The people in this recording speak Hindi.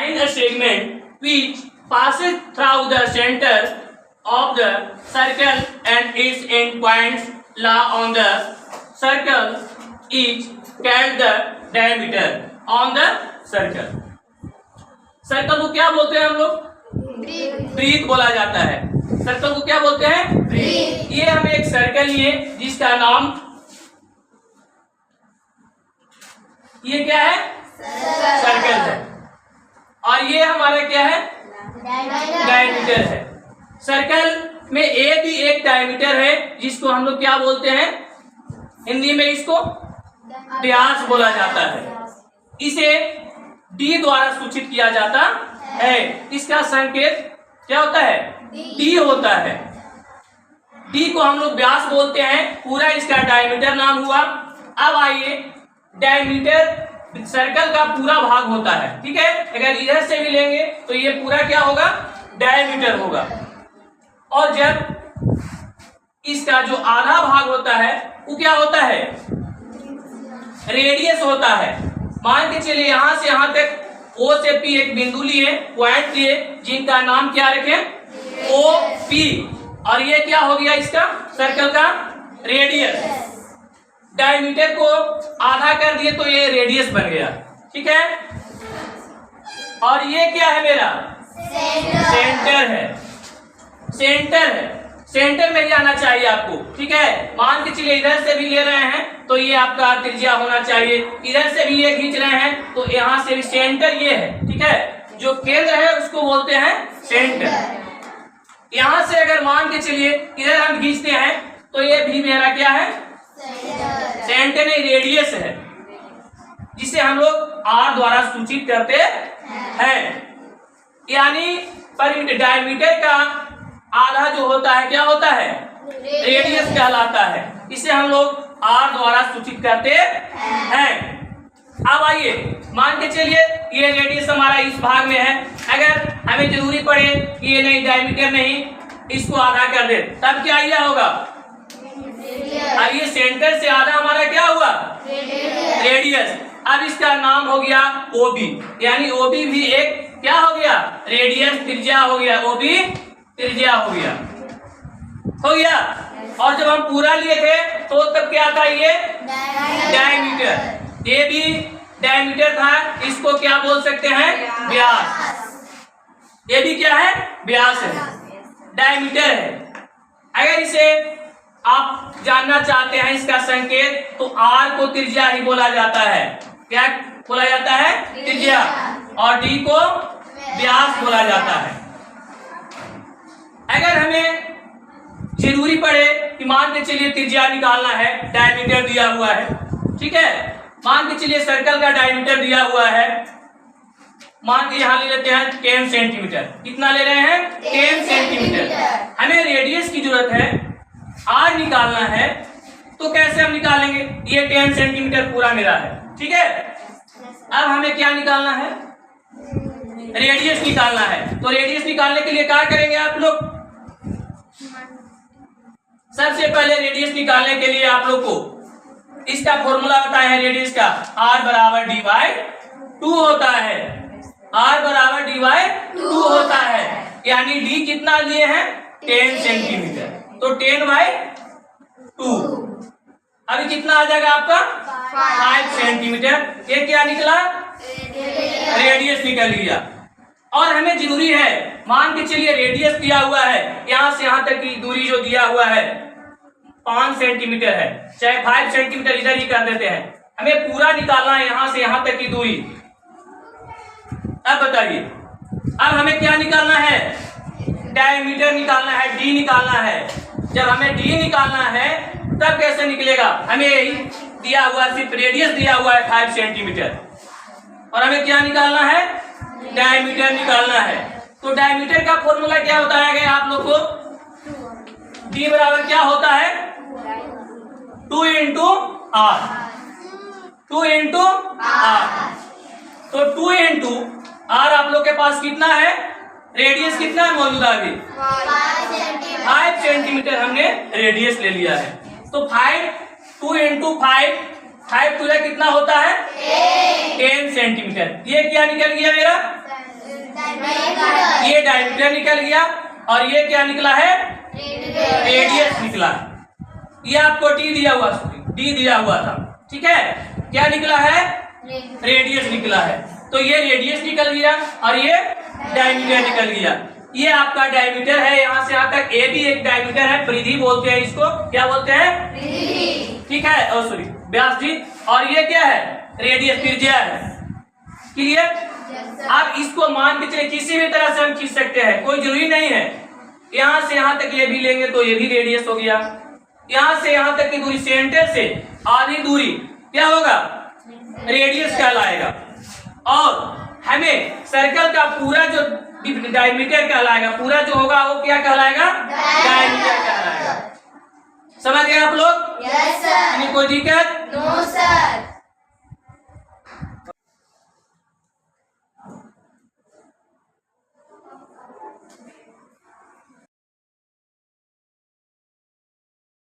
find a segment which passes through the center of the circle and its end points lie on the circle is called the diameter on the circle. Circle को क्या बोलते हैं हम लोग? वृत्त बोला जाता है। सर्कल को क्या बोलते हैं? वृत्त। ये हमें एक सर्कल लिए जिसका नाम ये क्या है? सर्कल है। और ये हमारा क्या है? डायमीटर है। सर्कल में ए भी एक डायमीटर है जिसको हम लोग क्या बोलते हैं? हिंदी में इसको व्यास बोला जाता है। इसे डी द्वारा सूचित किया जाता है। इसका संकेत क्या होता है? डी होता है। डी को हम लोग व्यास बोलते हैं। पूरा इसका डायमीटर नाम हुआ। अब आइए, डायमीटर सर्कल का पूरा भाग होता है, ठीक है। अगर इधर से भी लेंगे तो ये पूरा क्या होगा? डायमीटर होगा। और जब इसका जो आधा भाग होता है वो क्या होता है? रेडियस होता है। मान के चलिए यहां से यहां तक ओ से पी एक बिंदु लिए, पॉइंट लिए, जिनका नाम क्या रखें? O P. और ये क्या हो गया इसका? सर्कल का रेडियस। डायमीटर को आधा कर दिए तो ये रेडियस बन गया, ठीक है। और ये क्या है मेरा? सेंटर है। सेंटर है। सेंटर में जाना चाहिए आपको, ठीक है। मान के चलिए इधर से भी ले रहे हैं तो ये आपका त्रिज्या होना चाहिए। इधर से भी ये खींच रहे हैं तो यहां से भी सेंटर ये है, ठीक है। जो केंद्र है उसको बोलते हैं सेंटर। यहां से अगर मान के चलिए इधर हम खींचते हैं तो ये भी मेरा क्या है? सेंटर नहीं, रेडियस है, जिसे हम लोग आर द्वारा सूचित करते हैं। यानी पर डायमीटर का आधा जो होता है क्या होता है? रेडियस कहलाता है। इसे हम लोग आर द्वारा सूचित करते हैं। अब आइए, मान के चलिए ये रेडियस हमारा इस भाग में है। अगर हमें जरूरी पड़े कि ये नहीं, डायमीटर नहीं, इसको आधा कर दे, तब क्या यह होगा? अब ये सेंटर से आधा हमारा क्या हुआ? रेडियस। अब इसका नाम हो गया ओबी। यानी ओबी भी एक क्या हो गया? रेडियस, त्रिज्या हो गया। ओबी त्रिज्या हो गया, हो गया। और जब हम पूरा लिए थे तो तब क्या था? ये डायमीटर। ये भी डायमीटर था, इसको क्या बोल सकते हैं? व्यास। ये भी क्या है? व्यास है, डायमीटर है। अगर इसे आप जानना चाहते हैं इसका संकेत, तो आर को त्रिज्या ही बोला जाता है। क्या बोला जाता है? त्रिज्या। और डी को व्यास बोला जाता है। अगर हमें जरूरी पड़े कि मान के चलिए त्रिज्या निकालना है, डायमीटर दिया हुआ है, ठीक है। मान के चलिए सर्कल का डायमीटर दिया हुआ है। मान के यहां ले लेते हैं 10 सेंटीमीटर। कितना ले रहे हैं? 10 सेंटीमीटर। हमें रेडियस की जरूरत है, आर निकालना है, तो कैसे हम निकालेंगे? ये 10 सेंटीमीटर पूरा मेरा है, ठीक है। अब हमें क्या निकालना है? रेडियस निकालना है। तो रेडियस निकालने के लिए क्या करेंगे आप लोग? सबसे पहले रेडियस निकालने के लिए आप लोग को इसका फॉर्मूला बताया है रेडियस का। r बराबर डी बाई 2 होता है। r बराबर डी बाई 2 होता है। यानी d कितना लिए हैं? 10 सेंटीमीटर। तो 10 बाई 2 अभी कितना आ जाएगा आपका? 5 सेंटीमीटर। ये क्या निकला? रेडियस निकल गया। और हमें जरूरी है, मान के चलिए रेडियस दिया हुआ है, यहां से यहां तक की दूरी जो दिया हुआ है 5 सेंटीमीटर है, चाहे 5 सेंटीमीटर इधर ही कर देते हैं। हमें पूरा निकालना है यहां से यहां तक की दूरी। अब बताइए, अब हमें क्या निकालना है? डायमीटर निकालना है, डी निकालना है। जब हमें डी निकालना है तब कैसे निकलेगा? हमें यही दिया हुआ, सिर्फ रेडियस दिया हुआ है 5 सेंटीमीटर, और हमें क्या निकालना है? डायमीटर निकालना है। तो डायमीटर का फॉर्मूला क्या बताया गया आप लोग को? डी बराबर क्या होता है? 2 इंटू आर। 2 into are. तो 2 इंटू आर आप लोग के पास कितना है? रेडियस कितना है मौजूदा? अभी 5 सेंटीमीटर हमने रेडियस ले लिया है। तो 2 इंटू 5 पूरा कितना होता है? 10 सेंटीमीटर। ये क्या निकल गया मेरा? ये डायमीटर निकल गया और ये क्या निकला है? रेडियस निकला है। ये आपको डी दिया हुआ था, ठीक है। क्या निकला है? रेडियस निकला है। तो ये रेडियस निकल गया और ये डायमीटर निकल गया। ये आपका डायमीटर है, यहाँ से यहाँ तक। ए भी एक डायमीटर है, परिधि बोलते हैं इसको। क्या बोलते हैं? ठीक है, और सॉरी व्यास जी। और ये क्या है? रेडियस, त्रिज्या है। क्लियर? आप इसको मान के चलिए, किसी भी तरह से हम खींच सकते हैं, कोई जरूरी नहीं है। यहाँ से यहाँ तक ये भी लेंगे तो ये भी रेडियस हो गया। यहाँ से यहाँ तक की दूरी, सेंटर से आधी दूरी क्या होगा? रेडियस कहलाएगा। और हमें सर्कल का पूरा जो डायमीटर कहलाएगा, पूरा जो होगा वो क्या कहलाएगा? डायमीटर कहलाएगा। समझ गए आप लोग? Yes sir. कोई दिक्कत? No sir.